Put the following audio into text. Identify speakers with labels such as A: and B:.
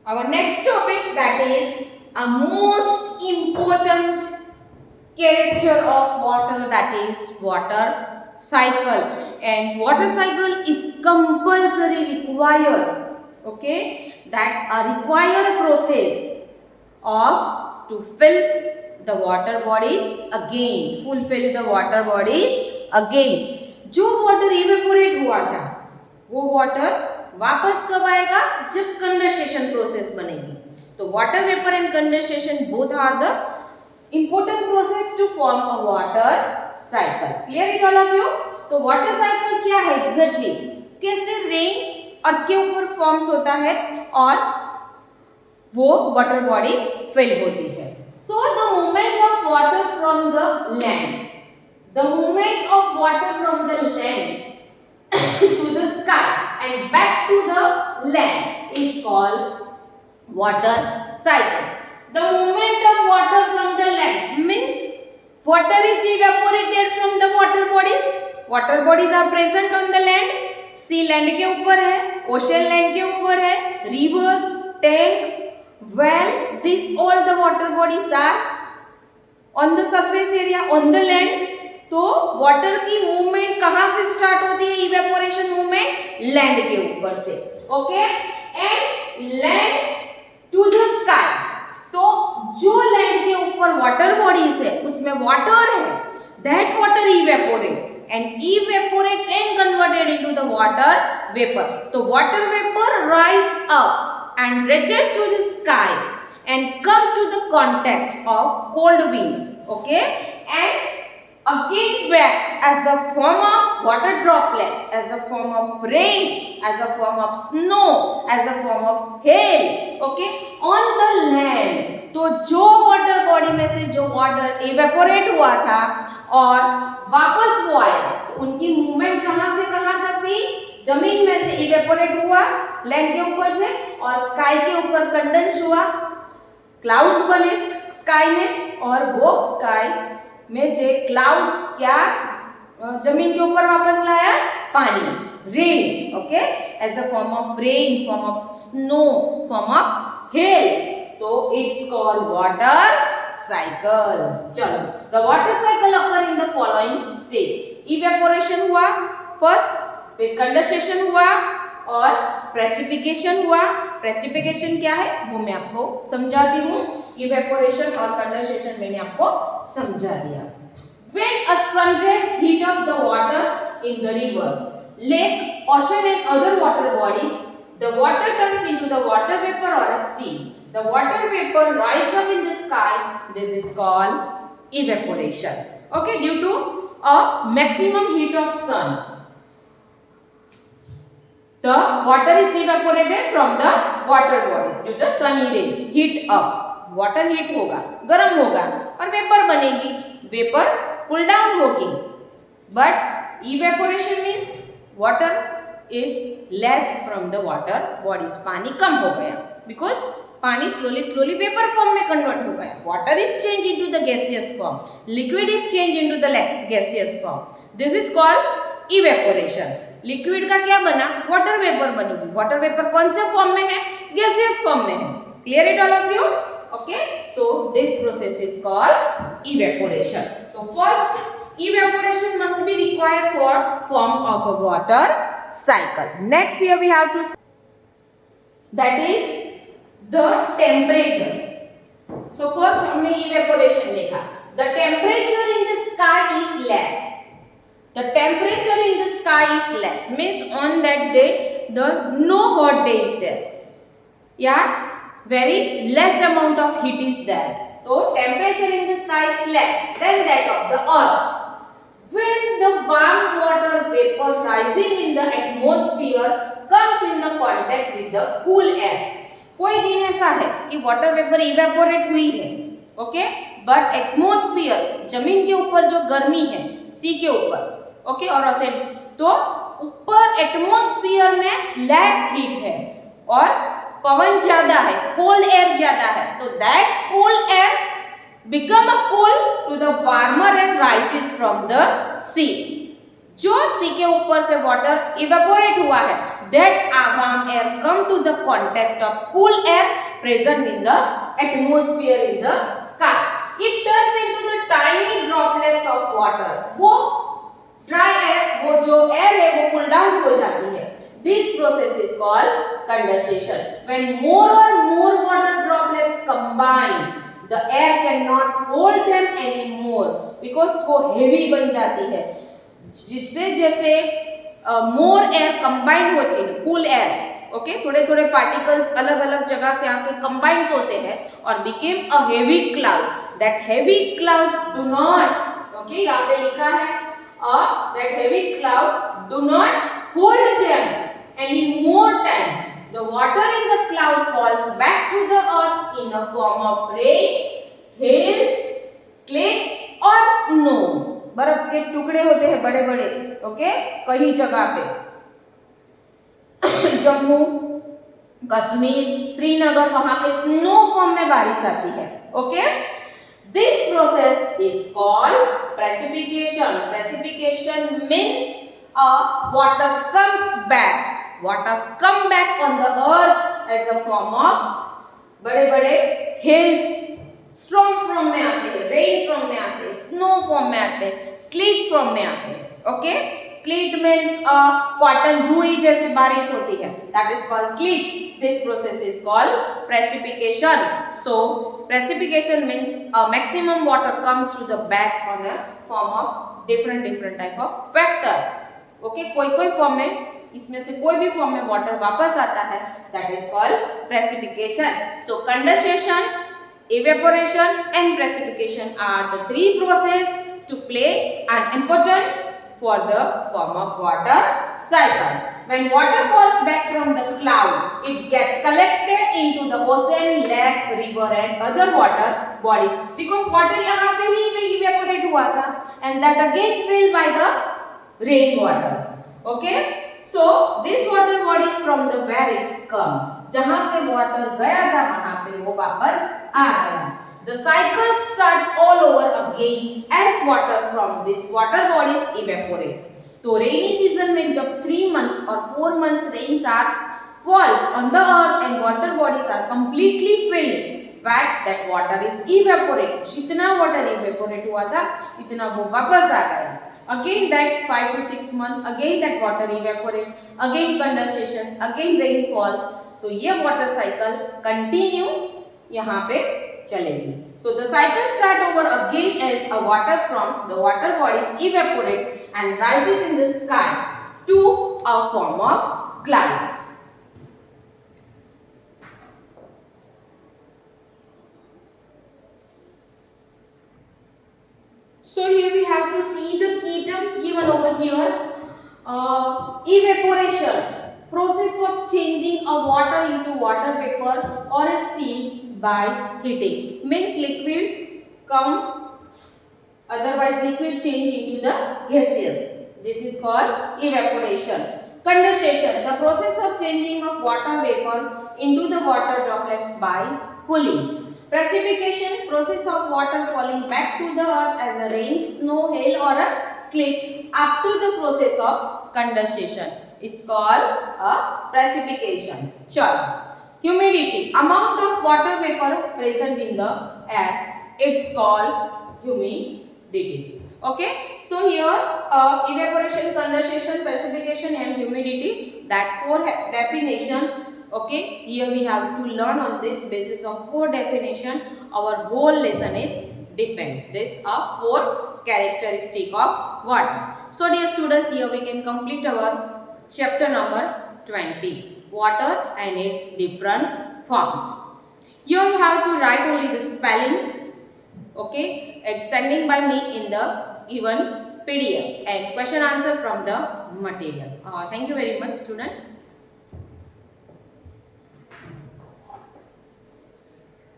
A: Our next topic, that is a most important character of water, that is water cycle. And water cycle is compulsory required, okay, that a required process of to fill the water bodies again, fulfill the water bodies again. जो water evaporate हुआ था वो water वापस कब आएगा? जब condensation process बनेगी. तो water vapour and condensation both are the important process to form a water cycle. Clear it all of you? तो water cycle क्या है exactly? कैसे रेन अर्थ के ऊपर फॉर्म्स होता है और वो वाटर बॉडीज फिल होती है. So the movement of water from the land, the movement of water from the land to the sky and back to the land is called water cycle. The movement of water from the land means water is evaporated from the water bodies. Water bodies are present on the land. Sea land के ऊपर है, ocean land के ऊपर है, river, tank, well, this all the water bodies are on the surface area on the land. तो water की movement कहाँ से स्टार्ट होती है? इवेपोरेशन मूवमेंट लैंड के ऊपर से, okay, and land to the sky. तो जो लैंड के ऊपर वाटर बॉडीज है उसमें वाटर है, that water evaporate and converted into the water vapour. तो water vapour rise up and reaches to the sky and come to the contact of cold wind, okay, and again back as a form of water droplets, as a form of rain, as a form of snow, as a form of hail, okay, on the land. तो जो water body में से जो water evaporate हुआ था और वापस वो आया, तो उनकी मूवमेंट कहाँ से कहाँ तक थी? जमीन में से इवेपोरेट हुआ लैंड के ऊपर से और स्काई के ऊपर कंडेंस हुआ, क्लाउड्स बने स्काई में और वो स्काई में से क्लाउड्स क्या जमीन के ऊपर वापस लाया? पानी, rain, okay, as a form of rain, form of snow, form of hail. तो इट्स कॉल्ड वाटर साइकिल. चलो, the water cycle occur in the following stage. Evaporation हुआ फर्स्ट, फिर कंडेंसेशन हुआ और प्रेसिपिटेशन हुआ. प्रेसिपिटेशन क्या है वो मैं आपको समझाती हूँ. इवेपोरेशन और कंडेंसेशन मैंने आपको समझा दिया. When a sun rays heat up the water in the river, lake, ocean and other water bodies, the water turns into the water vapor or steam. The water vapor rises up in the sky. This is called evaporation. Okay, due to a maximum heat of sun, the water is evaporated from the water bodies due to sunny rays. Heat up, water heat होगा, गर्म होगा और vapour बनेगी. Vapour cool down होगी. But evaporation means water is less from the water bodies. पानी कम हो गया because पानी स्लोली वेपर फॉर्म में कन्वर्ट हो गया. Water is change into the gaseous form, liquid is change into the gaseous form. This is called evaporation. Liquid का क्या बना? वाटर वेपर बनेगी. वाटर वेपर कौन से फॉर्म में है? गैसियस फॉर्म में है. Clear it all of you? Okay, so this process is called evaporation. So first evaporation must be required for form of a water cycle. Next here we have to, that is the temperature. So first हमने evaporation देखा. The temperature in the sky is less. The temperature in the sky is less means on that day the no hot day is there. Yeah, very less amount of heat is there. So temperature in the sky is less than that of the earth. When the warm water vapor rising in the atmosphere comes in the contact with the cool air. कोई दिन ऐसा है कि water vapour evaporate हुई है, okay, but atmosphere जमीन के ऊपर जो गर्मी है सी के ऊपर, ओके, और ओशन, तो ऊपर एटमॉस्फेयर में लेस हीट है और पवन ज्यादा है, कोल्ड एयर ज्यादा है. तो that cold air become a cold to the warmer air rises from the sea. जो सी के ऊपर से वाटर इवेपोरेट हुआ है that warm air come to the contact of cool air present in the atmosphere in the sky. It turns into the tiny droplets of water. वो dry air, वो जो air है वो cool down हो जाती है. This process is called condensation. When more or more water droplets combine, the air cannot hold them anymore because वो heavy बन जाती है. जिससे जैसे more air combine होती है, cool air, ओके थोड़े थोड़े पार्टिकल्स अलग अलग जगह से आके कंबाइंस होते हैं और became a heavy cloud. That heavy cloud do not, okay यहाँ पे लिखा है that heavy cloud do not hold them any more time. The water in the cloud falls back to the earth in a form of rain, hail, sleet और snow. बर्फ के टुकड़े होते हैं बड़े बड़े, ओके कहीं जगह पे. जम्मू कश्मीर श्रीनगर वहां पे स्नो फॉर्म में बारिश आती है. Okay this process is called precipitation. Precipitation means water comes back, water come back on the earth as a form of बड़े बड़े हिल्स. स्ट्रॉन्ग फॉर्म में आते हैं, रेन फॉर्म में आते हैं, स्नो फॉर्म में आते हैं, स्लीट फॉर्म में आते हैं. ओके स्लीट मीन्स कॉटन रुई जैसे बारिश होती है, that is called sleet. This process is called precipitation. So precipitation means maximum water comes to the back on a form of different type of vector. Okay कोई फॉर्म में, इसमें से कोई भी फॉर्म में वाटर वापस आता है, that is called precipitation. So condensation, evaporation and precipitation are the three processes to play an important for the form of water cycle. When water falls back from the cloud, it gets collected into the ocean, lake, river and other water bodies. Because water यहाँ से ही evaporate हुआ था and that again filled by the rain water. Okay? So this water bodies from the where it's come. जहां से water गया था वहां पे वो वापस आ गया. The cycle start all over again as water from this water bodies evaporate. तो रेनी सीजन में जब 3 months और 4 months rains are falls on the earth and water bodies are completely filled, that water is evaporate. जितना water evaporate हुआ था इतना वो वापस आ गया. Again that 5 to 6 months, again that water evaporate, again condensation, again rain falls. तो ये water cycle continue यहाँ पे चलेगी. So the cycle start over again as a water from the water bodies evaporate and rises in the sky to a form of cloud. So here we have to see the key terms given over here. Evaporation, process of changing a water into water vapor or a steam by heating. Means liquid come, otherwise liquid change into the gaseous. This is called evaporation. Condensation, the process of changing of water vapor into the water droplets by cooling. Precipitation, process of water falling back to the earth as a rain, snow, hail or a sleet after the process of condensation. It's called a precipitation. Chalo. Humidity, amount of water vapor present in the air. It's called humidity. Okay. So here evaporation, condensation, precipitation and humidity, that 4 definition. Okay. Here we have to learn on this basis of 4 definition. Our whole lesson is depend. These are 4 characteristic of water. So dear students, here we can complete our chapter number 20, water and its different forms. Here you have to write only the spelling, okay, it's sending by me in the given PDF and question answer from the material. Thank you very much student.